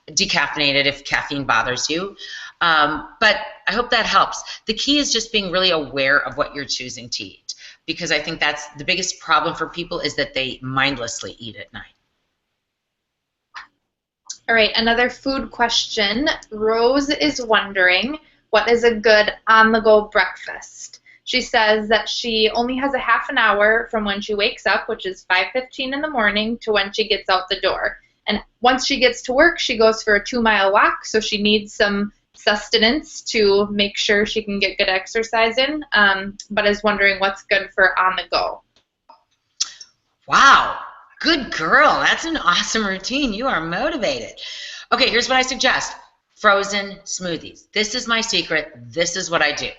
Decaffeinated if caffeine bothers you. But I hope that helps. The key is just being really aware of what you're choosing to eat, because I think that's the biggest problem for people, is that they mindlessly eat at night. All right, another food question. Rose is wondering, what is a good on-the-go breakfast? She says that she only has a half an hour from when she wakes up, which is 5:15 in the morning, to when she gets out the door. And once she gets to work, she goes for a 2-mile walk, so she needs some sustenance to make sure she can get good exercise in, but is wondering what's good for on-the-go. Wow. Good girl. That's an awesome routine. You are motivated. Okay, here's what I suggest. Frozen smoothies. This is my secret. This is what I do.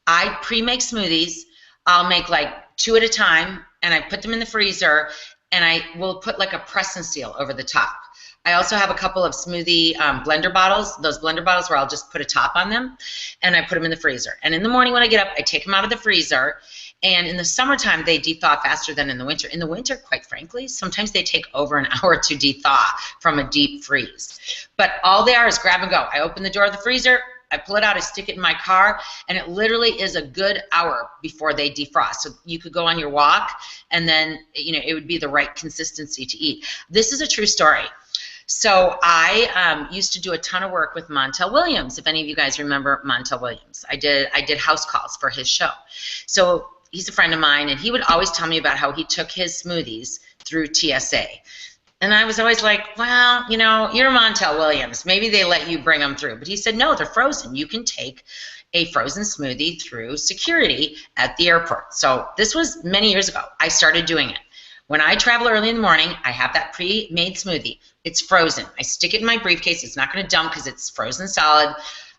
I pre-make smoothies. I'll make like 2 at a time, and I put them in the freezer, and I will put like a press and seal over the top. I also have a couple of smoothie blender bottles, those blender bottles where I'll just put a top on them, and I put them in the freezer. And in the morning when I get up, I take them out of the freezer. And in the summertime, they de-thaw faster than in the winter. In the winter, quite frankly, sometimes they take over an hour to de-thaw from a deep freeze. But all they are is grab and go. I open the door of the freezer, I pull it out, I stick it in my car, and it literally is a good hour before they defrost. So you could go on your walk, and then it would be the right consistency to eat. This is a true story. So I used to do a ton of work with Montel Williams. If any of you guys remember Montel Williams, I did house calls for his show. So he's a friend of mine, and he would always tell me about how he took his smoothies through TSA. And I was always like, well, you're Montel Williams. Maybe they let you bring them through. But he said, no, they're frozen. You can take a frozen smoothie through security at the airport. So this was many years ago. I started doing it. When I travel early in the morning, I have that pre-made smoothie. It's frozen. I stick it in my briefcase. It's not going to dump because it's frozen solid.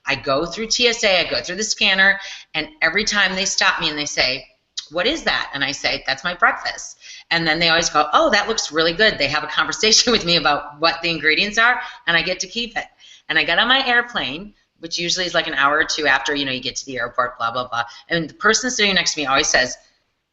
I go through TSA. I go through the scanner. And every time they stop me and they say, what is that? And I say, that's my breakfast. And then they always go, oh, that looks really good. They have a conversation with me about what the ingredients are, and I get to keep it. And I get on my airplane, which usually is like an hour or two after, you get to the airport, blah, blah, blah. And the person sitting next to me always says,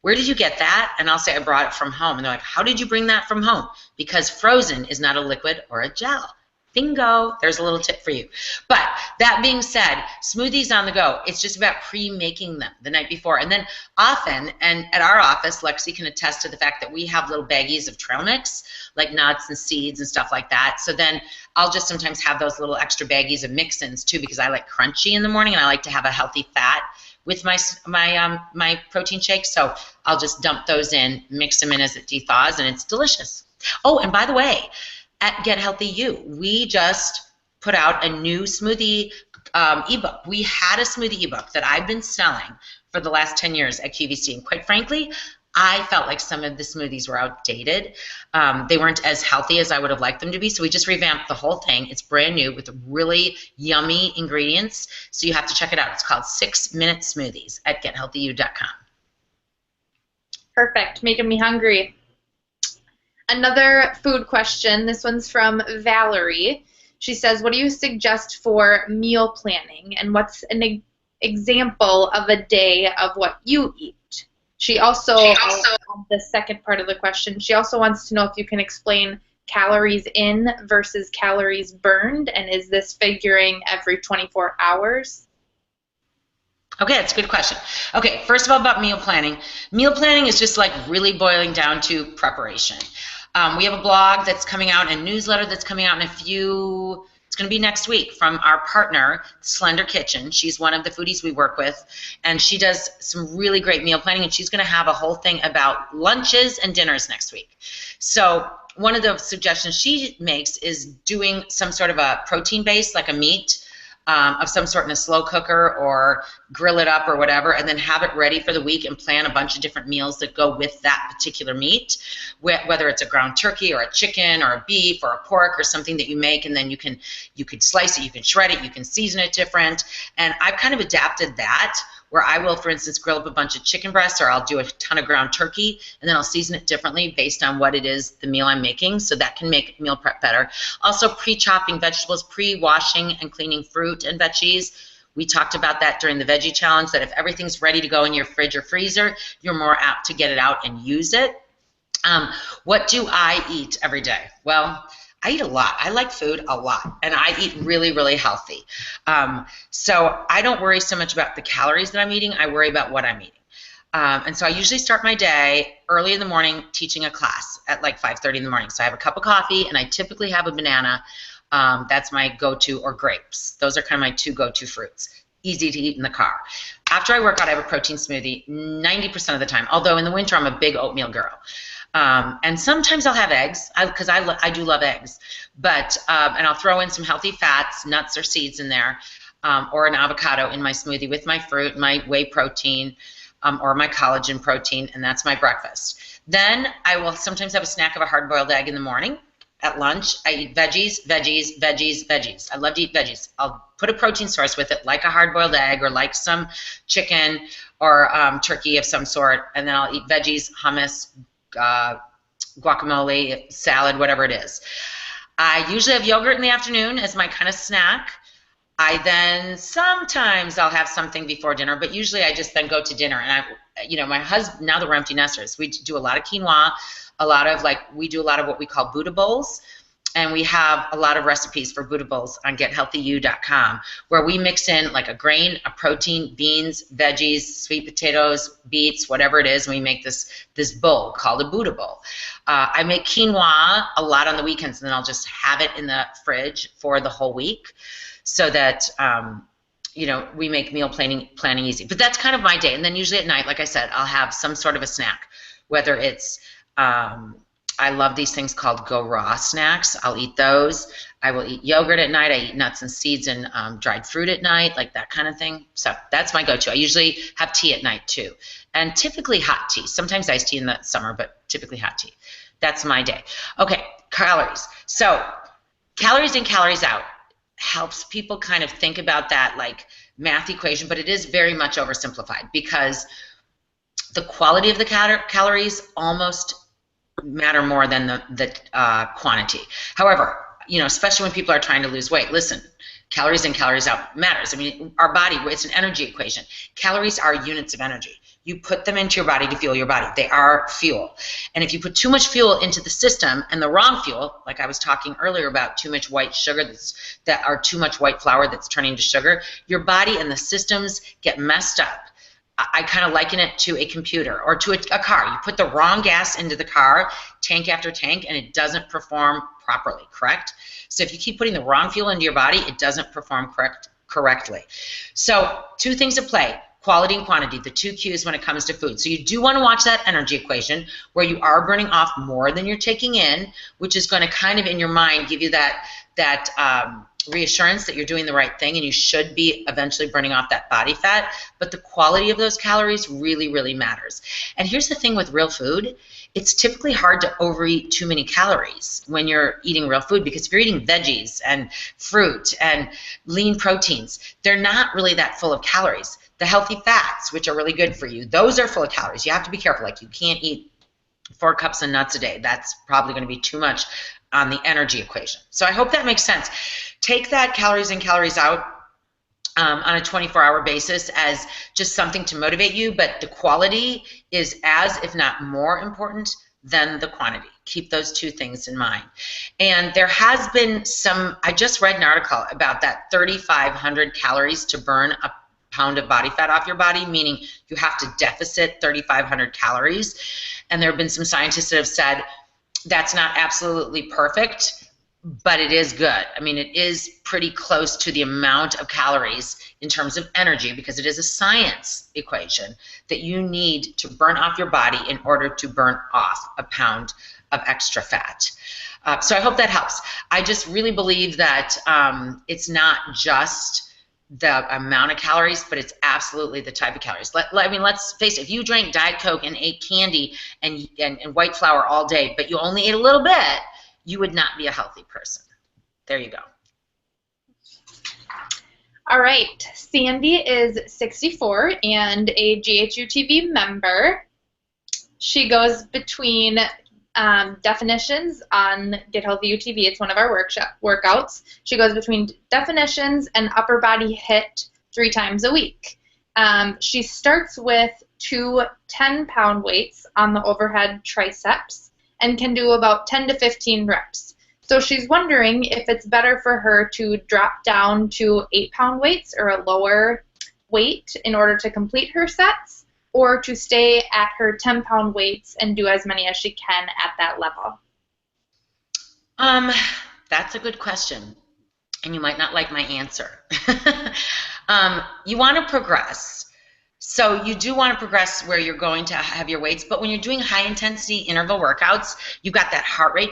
where did you get that? And I'll say, I brought it from home. And they're like, how did you bring that from home? Because frozen is not a liquid or a gel. Bingo. There's a little tip for you. But that being said, smoothies on the go, it's just about pre-making them the night before. And then often, and at our office, Lexi can attest to the fact that we have little baggies of trail mix, like nuts and seeds and stuff like that. So then I'll just sometimes have those little extra baggies of mix-ins too, because I like crunchy in the morning, and I like to have a healthy fat with my protein shake. So I'll just dump those in, mix them in as it de-thaws, and it's delicious. Oh, and by the way, at Get Healthy You, we just put out a new smoothie ebook. We had a smoothie ebook that I've been selling for the last 10 years at QVC, and quite frankly, I felt like some of the smoothies were outdated. They weren't as healthy as I would have liked them to be, so we just revamped the whole thing. It's brand new with really yummy ingredients, so you have to check it out. It's called 6-Minute Smoothies at GetHealthyYou.com. Perfect, making me hungry. Another food question. This one's from Valerie. She says, what do you suggest for meal planning, and what's an example of a day of what you eat? She also, the second part of the question, she also wants to know if you can explain calories in versus calories burned, and is this figuring every 24 hours? Okay, that's a good question. Okay, first of all, about meal planning. Meal planning is just like really boiling down to preparation. We have a blog that's coming out and a newsletter that's coming out in it's going to be next week, from our partner, Slender Kitchen. She's one of the foodies we work with, and she does some really great meal planning, and she's going to have a whole thing about lunches and dinners next week. So one of the suggestions she makes is doing some sort of a protein base, like a meat, of some sort in a slow cooker or grill it up or whatever, and then have it ready for the week and plan a bunch of different meals that go with that particular meat, whether it's a ground turkey or a chicken or a beef or a pork or something that you make, and then you can slice it, you can shred it, you can season it different. And I've kind of adapted that, where I will, for instance, grill up a bunch of chicken breasts, or I'll do a ton of ground turkey, and then I'll season it differently based on what it is, the meal I'm making, so that can make meal prep better. Also, pre-chopping vegetables, pre-washing and cleaning fruit and veggies. We talked about that during the veggie challenge, that if everything's ready to go in your fridge or freezer, you're more apt to get it out and use it. What do I eat every day? Well, I eat a lot. I like food a lot, and I eat really, really healthy. So I don't worry so much about the calories that I'm eating. I worry about what I'm eating. And so I usually start my day early in the morning teaching a class at like 5:30 in the morning. So I have a cup of coffee, and I typically have a banana. That's my go-to, or grapes. Those are kind of my two go-to fruits. Easy to eat in the car. After I work out, I have a protein smoothie 90% of the time, although in the winter I'm a big oatmeal girl. And sometimes I'll have eggs, because I do love eggs, but and I'll throw in some healthy fats, nuts or seeds in there, or an avocado in my smoothie with my fruit, my whey protein, or my collagen protein, and that's my breakfast. Then I will sometimes have a snack of a hard-boiled egg in the morning. At lunch, I eat veggies, veggies, veggies, veggies. I love to eat veggies. I'll put a protein source with it, like a hard-boiled egg or like some chicken or turkey of some sort, and then I'll eat veggies, hummus, guacamole, salad, whatever it is. I usually have yogurt in the afternoon as my kind of snack. Sometimes I'll have something before dinner, but usually I just then go to dinner. And my husband, now that we're empty nesters, we do a lot of quinoa, we do a lot of what we call Buddha bowls. And we have a lot of recipes for Buddha bowls on gethealthyu.com, where we mix in like a grain, a protein, beans, veggies, sweet potatoes, beets, whatever it is, and we make this bowl called a Buddha bowl. I make quinoa a lot on the weekends, and then I'll just have it in the fridge for the whole week, so that we make meal planning easy. But that's kind of my day. And then usually at night, like I said, I'll have some sort of a snack, whether it's I love these things called Go Raw snacks. I'll eat those. I will eat yogurt at night. I eat nuts and seeds and dried fruit at night, like that kind of thing. So that's my go-to. I usually have tea at night too, and typically hot tea. Sometimes iced tea in the summer, but typically hot tea. That's my day. Okay, calories. So calories in, calories out helps people kind of think about that like math equation, but it is very much oversimplified, because the quality of the calories almost matter more than the quantity. However, especially when people are trying to lose weight, listen, calories in, calories out matters. I mean, our body, it's an energy equation. Calories are units of energy. You put them into your body to fuel your body. They are fuel. And if you put too much fuel into the system and the wrong fuel, like I was talking earlier about too much white sugar, too much white flour that's turning to sugar, your body and the systems get messed up. I kind of liken it to a computer or to a car. You put the wrong gas into the car, tank after tank, and it doesn't perform properly, correct? So if you keep putting the wrong fuel into your body, it doesn't perform correctly. So two things at play, quality and quantity, the two Qs when it comes to food. So you do want to watch that energy equation where you are burning off more than you're taking in, which is going to kind of in your mind give you that reassurance that you're doing the right thing and you should be eventually burning off that body fat. But the quality of those calories really, really matters. And here's the thing with real food. It's typically hard to overeat too many calories when you're eating real food, because if you're eating veggies and fruit and lean proteins, they're not really that full of calories. The healthy fats, which are really good for you, those are full of calories. You have to be careful. Like, you can't eat 4 cups of nuts a day. That's probably going to be too much on the energy equation. So I hope that makes sense. take that calories in, calories out on a 24-hour basis as just something to motivate you, but the quality is as, if not more important than the quantity. Keep those two things in mind. And there has been some, I just read an article about that 3,500 calories to burn a pound of body fat off your body, meaning you have to deficit 3,500 calories. And there have been some scientists that have said that's not absolutely perfect, but it is good. I mean, it is pretty close to the amount of calories in terms of energy, because it is a science equation that you need to burn off your body in order to burn off a pound of extra fat. So I hope that helps. I just really believe that it's not just the amount of calories, but it's absolutely the type of calories. I mean, let's face it, if you drank Diet Coke and ate candy and white flour all day, but you only ate a little bit, you would not be a healthy person. There you go. All right. Sandy is 64 and a GHUTV member. She goes between definitions on Get Healthy UTV. It's one of our workouts. She goes between definitions and upper body HIIT 3 times a week. She starts with 2 10-pound weights on the overhead triceps and can do about 10 to 15 reps. So she's wondering if it's better for her to drop down to 8-pound weights or a lower weight in order to complete her sets, or to stay at her 10-pound weights and do as many as she can at that level. That's a good question, and you might not like my answer. You want to progress. So you do want to progress where you're going to have your weights, but when you're doing high-intensity interval workouts, you've got that heart rate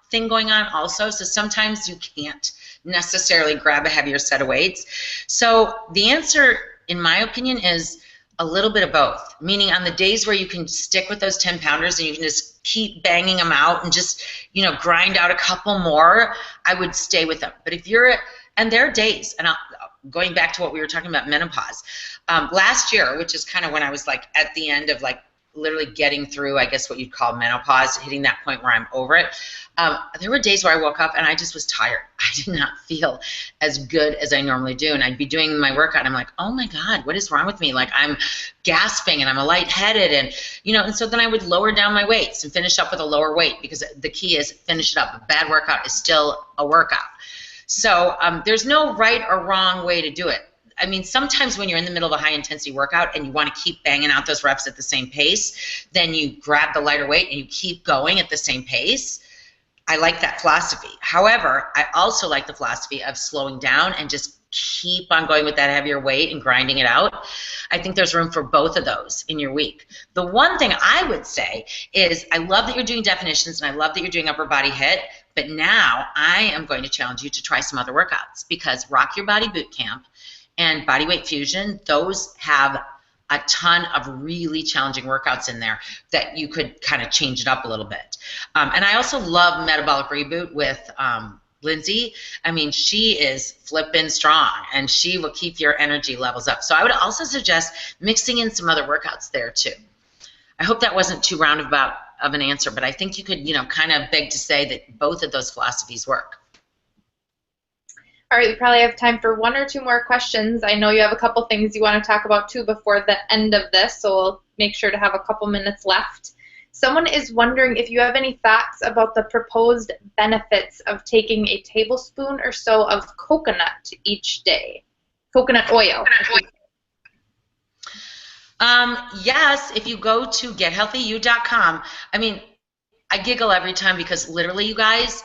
thing going on also, so sometimes you can't necessarily grab a heavier set of weights. So the answer, in my opinion, is a little bit of both, meaning on the days where you can stick with those 10-pounders and you can just keep banging them out and just, you know, grind out a couple more, I would stay with them. But if you're, and there are days, and going back to what we were talking about, menopause, last year, which is kind of when I was like at the end of like literally getting through, I guess what you'd call menopause, hitting that point where I'm over it, there were days where I woke up and I just was tired. I did not feel as good as I normally do, and I'd be doing my workout and I'm like, oh my God, what is wrong with me? Like, I'm gasping and I'm a lightheaded, and you know, and so then I would lower down my weights and finish up with a lower weight, because the key is finish it up. A bad workout is still a workout. So there's no right or wrong way to do it. I mean, sometimes when you're in the middle of a high-intensity workout and you want to keep banging out those reps at the same pace, then you grab the lighter weight and you keep going at the same pace. I like that philosophy. However, I also like the philosophy of slowing down and just keep on going with that heavier weight and grinding it out. I think there's room for both of those in your week. The one thing I would say is I love that you're doing definitions and I love that you're doing upper body HIIT, but now I am going to challenge you to try some other workouts, because Rock Your Body Boot Camp and Bodyweight Fusion, those have a ton of really challenging workouts in there that you could kind of change it up a little bit. And I also love Metabolic Reboot with Lindsay. I mean, she is flipping strong, and she will keep your energy levels up. So I would also suggest mixing in some other workouts there too. I hope that wasn't too roundabout of an answer, but I think you could, you know, kind of beg to say that both of those philosophies work. All right, we probably have time for 1 or 2 more questions. I know you have a couple things you want to talk about too before the end of this, so we'll make sure to have a couple minutes left. Someone is wondering if you have any thoughts about the proposed benefits of taking a tablespoon or so of coconut each day. Coconut oil. Yes, if you go to gethealthyu.com, I mean, I giggle every time, because literally, you guys,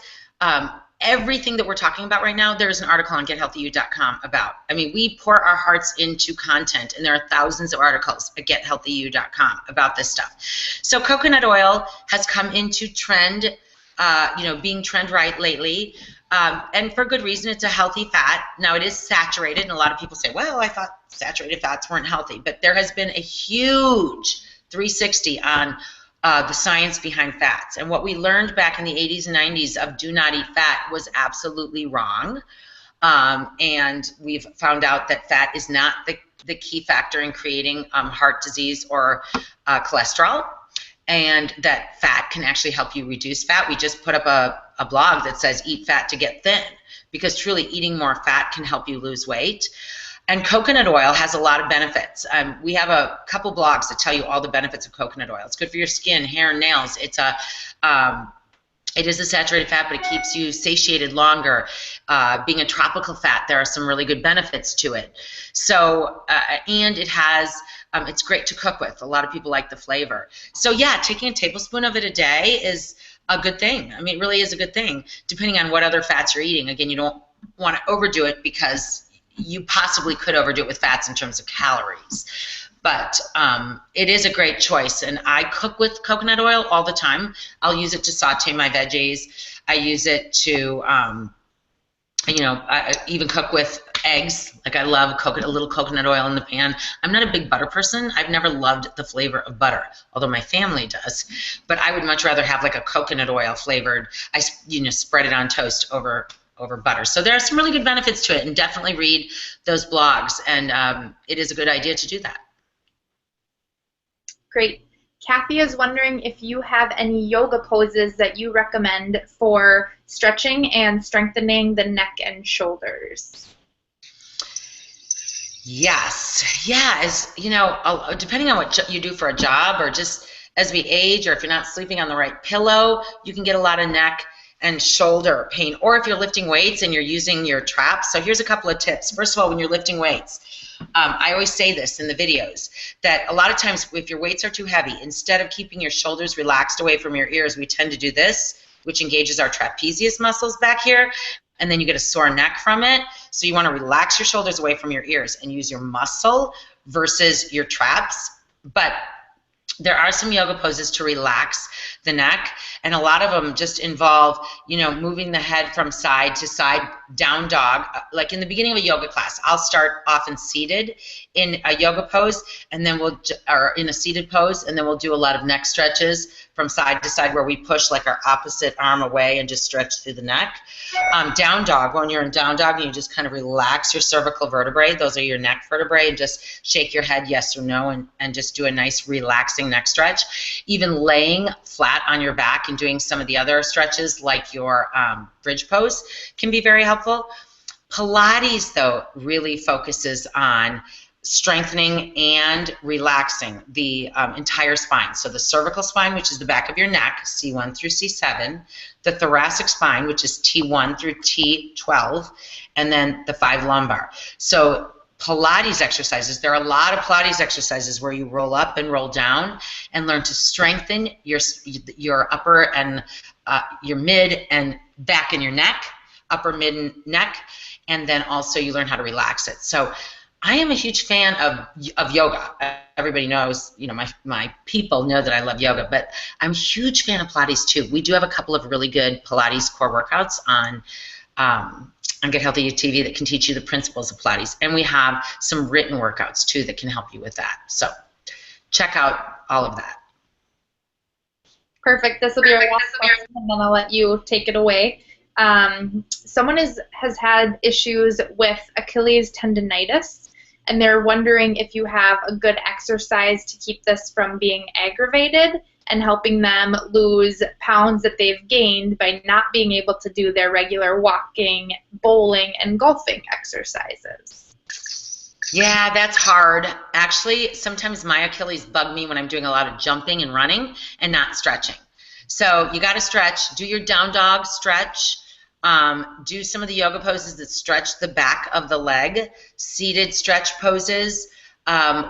everything that we're talking about right now, there's an article on gethealthyu.com about. I mean, we pour our hearts into content, and there are thousands of articles at gethealthyu.com about this stuff. So coconut oil has come into trend, you know, being trend right lately, and for good reason. It's a healthy fat. Now, it is saturated, and a lot of people say, well, I thought saturated fats weren't healthy, but there has been a huge 360 on the science behind fats. And what we learned back in the 80s and 90s of do not eat fat was absolutely wrong. And we've found out that fat is not the key factor in creating heart disease or cholesterol, and that fat can actually help you reduce fat. We just put up a blog that says eat fat to get thin, because truly eating more fat can help you lose weight. And coconut oil has a lot of benefits. We have a couple blogs that tell you all the benefits of coconut oil. It's good for your skin, hair, and nails. It is a saturated fat, but it keeps you satiated longer. Being a tropical fat, there are some really good benefits to it. So, and it has, it's great to cook with. A lot of people like the flavor. So yeah, taking a tablespoon of it a day is a good thing. I mean, it really is a good thing, depending on what other fats you're eating. Again, you don't want to overdo it because you possibly could overdo it with fats in terms of calories. But it is a great choice, and I cook with coconut oil all the time. I'll use it to saute my veggies. I use it to, I even cook with eggs. Like I love a little coconut oil in the pan. I'm not a big butter person. I've never loved the flavor of butter, although my family does. But I would much rather have like a coconut oil flavored. I spread it on toast over butter. So there are some really good benefits to it, and definitely read those blogs. And it is a good idea to do that. Great. Kathy is wondering if you have any yoga poses that you recommend for stretching and strengthening the neck and shoulders. Yes. Yeah. As you know, depending on what you do for a job, or just as we age, or if you're not sleeping on the right pillow, you can get a lot of neck and shoulder pain. Or if you're lifting weights and you're using your traps. So here's a couple of tips. First of all, when you're lifting weights, I always say this in the videos, that a lot of times if your weights are too heavy, instead of keeping your shoulders relaxed away from your ears, we tend to do this, which engages our trapezius muscles back here, and then you get a sore neck from it. So you want to relax your shoulders away from your ears and use your muscle versus your traps. But there are some yoga poses to relax the neck, and a lot of them just involve, moving the head from side to side, down dog. Like in the beginning of a yoga class, I'll start often seated in a yoga pose, and then or in a seated pose, and then we'll do a lot of neck stretches from side to side where we push like our opposite arm away and just stretch through the neck. Down dog, when you're in down dog, you just kind of relax your cervical vertebrae. Those are your neck vertebrae, and just shake your head yes or no, and just do a nice relaxing neck stretch. Even laying flat on your back and doing some of the other stretches like your bridge pose can be very helpful. Pilates, though, really focuses on strengthening and relaxing the entire spine. So the cervical spine, which is the back of your neck, C1 through C7, the thoracic spine, which is T1 through T12, and then the 5 lumbar. So Pilates exercises, there are a lot of Pilates exercises where you roll up and roll down and learn to strengthen your upper and your mid and back in your neck, upper, mid, and neck, and then also you learn how to relax it. So I am a huge fan of yoga. Everybody knows, my people know that I love yoga, but I'm a huge fan of Pilates too. We do have a couple of really good Pilates core workouts on GHUTV that can teach you the principles of Pilates, and we have some written workouts too that can help you with that. So check out all of that. Perfect. This will be our last question, and then I'll let you take it away. Someone has had issues with Achilles tendonitis, and they're wondering if you have a good exercise to keep this from being aggravated and helping them lose pounds that they've gained by not being able to do their regular walking, bowling, and golfing exercises. Yeah, that's hard. Actually, sometimes my Achilles bug me when I'm doing a lot of jumping and running and not stretching. So you got to stretch. Do your down dog stretch. Do some of the yoga poses that stretch the back of the leg, seated stretch poses.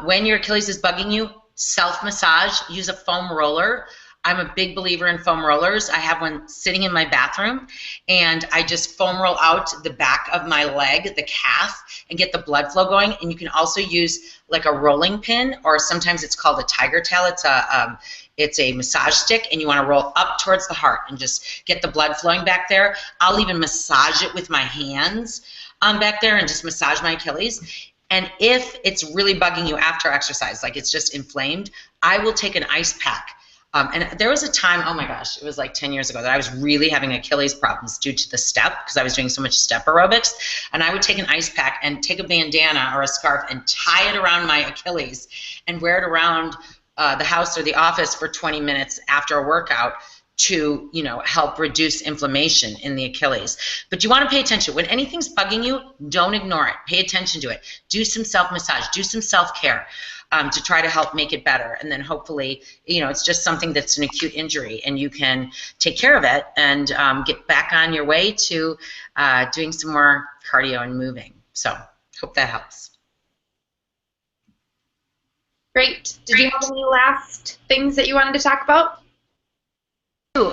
When your Achilles is bugging you, self-massage, use a foam roller. I'm a big believer in foam rollers. I have one sitting in my bathroom, and I just foam roll out the back of my leg, the calf, and get the blood flow going. And you can also use like a rolling pin, or sometimes it's called a tiger tail. It's a massage stick, and you want to roll up towards the heart and just get the blood flowing back there. I'll even massage it with my hands back there and just massage my Achilles. And if it's really bugging you after exercise, like it's just inflamed, I will take an ice pack. And there was a time, oh my gosh, it was like 10 years ago, that I was really having Achilles problems due to the step, because I was doing so much step aerobics. And I would take an ice pack and take a bandana or a scarf and tie it around my Achilles and wear it around the house or the office for 20 minutes after a workout to, you know, help reduce inflammation in the Achilles. But you want to pay attention. When anything's bugging you, don't ignore it. Pay attention to it. Do some self-massage. Do some self-care to try to help make it better. And then hopefully, you know, it's just something that's an acute injury, and you can take care of it and get back on your way to doing some more cardio and moving. So hope that helps. Great. Did you have any last things that you wanted to talk about?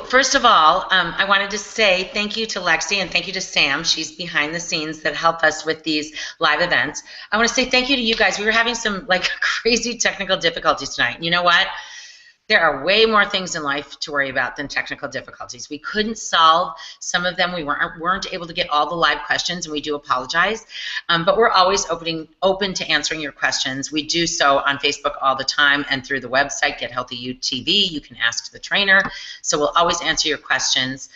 First of all, I wanted to say thank you to Lexi and thank you to Sam. She's behind the scenes that help us with these live events. I want to say thank you to you guys. We were having some like crazy technical difficulties tonight. You know what? There are way more things in life to worry about than technical difficulties. We couldn't solve some of them. We weren't able to get all the live questions, and we do apologize. But we're always open to answering your questions. We do so on Facebook all the time and through the website, Get Healthy GHUTV. You can ask the trainer. So we'll always answer your questions.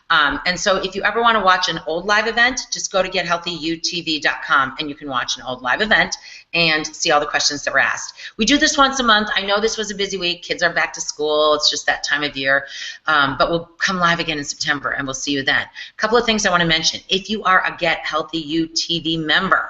And so if you ever want to watch an old live event, just go to gethealthyutv.com and you can watch an old live event and see all the questions that were asked. We do this once a month. I know this was a busy week. Kids are back to school. It's just that time of year. But we'll come live again in September, and we'll see you then. A couple of things I want to mention. If you are a Get Healthy GHUTV member,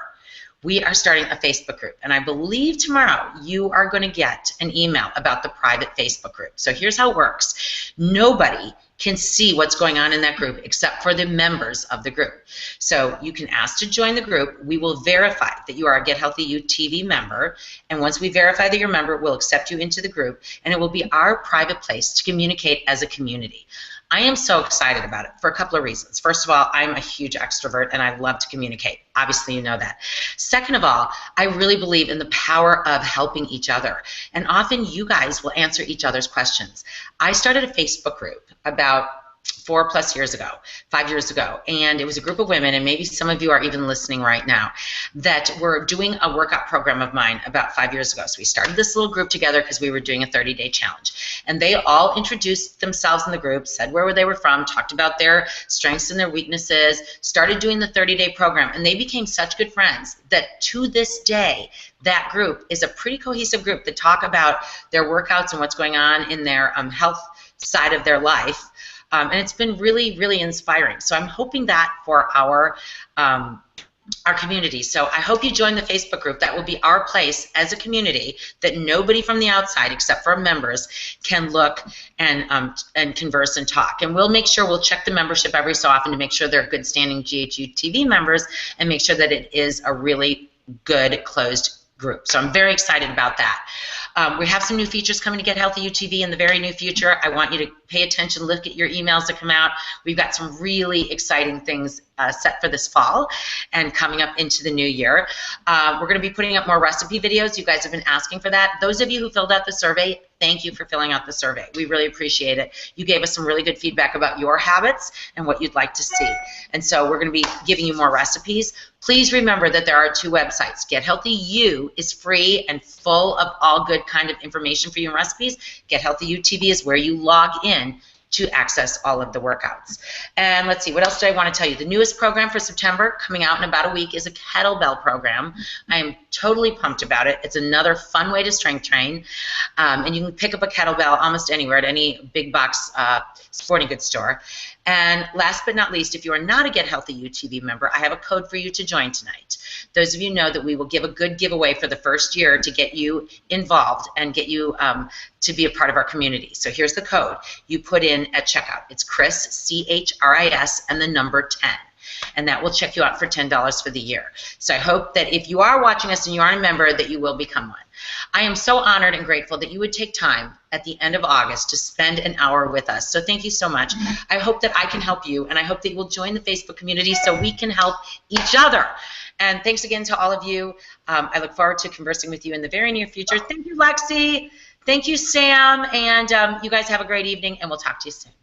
we are starting a Facebook group, and I believe tomorrow you are going to get an email about the private Facebook group. So here's how it works. Nobody can see what's going on in that group except for the members of the group. So you can ask to join the group. We will verify that you are a Get Healthy GHUTV member, and once we verify that you're a member, we'll accept you into the group, and it will be our private place to communicate as a community. I am so excited about it for a couple of reasons. First of all, I'm a huge extrovert and I love to communicate. Obviously, you know that. Second of all, I really believe in the power of helping each other. And often you guys will answer each other's questions. I started a Facebook group about 4+ years ago, 5 years ago, and it was a group of women, and maybe some of you are even listening right now, that were doing a workout program of mine about 5 years ago. So we started this little group together because we were doing a 30-day challenge, and they all introduced themselves in the group, said where they were from, talked about their strengths and their weaknesses, started doing the 30-day program, and they became such good friends that to this day, that group is a pretty cohesive group that talk about their workouts and what's going on in their health side of their life. And it's been really, really inspiring. So I'm hoping that for our community. So I hope you join the Facebook group. That will be our place as a community that nobody from the outside except for members can look and converse and talk. And we'll make sure we'll check the membership every so often to make sure they're good standing GHUTV members and make sure that it is a really good closed group. So I'm very excited about that. We have some new features coming to Get Healthy GHUTV in the very near future. I want you to pay attention, look at your emails that come out. We've got some really exciting things set for this fall and coming up into the new year. We're going to be putting up more recipe videos. You guys have been asking for that. Those of you who filled out the survey, thank you for filling out the survey. We really appreciate it. You gave us some really good feedback about your habits and what you'd like to see. And so we're going to be giving you more recipes. Please remember that there are 2 websites. Get Healthy U is free and full of all good kind of information for you and recipes. Get Healthy GHUTV is where you log in to access all of the workouts. And let's see, what else did I want to tell you? The newest program for September, coming out in about a week, is a kettlebell program. I am totally pumped about it. It's another fun way to strength train. And you can pick up a kettlebell almost anywhere at any big box sporting goods store. And last but not least, if you are not a Get Healthy GHUTV member, I have a code for you to join tonight. Those of you know that we will give a good giveaway for the first year to get you involved and get you to be a part of our community. So here's the code. You put in at checkout. It's Chris, C-H-R-I-S, and the number 10. And that will check you out for $10 for the year. So I hope that if you are watching us and you aren't a member, that you will become one. I am so honored and grateful that you would take time at the end of August to spend an hour with us. So thank you so much. I hope that I can help you, and I hope that you will join the Facebook community so we can help each other. And thanks again to all of you. I look forward to conversing with you in the very near future. Thank you, Lexi. Thank you, Sam. And you guys have a great evening, and we'll talk to you soon.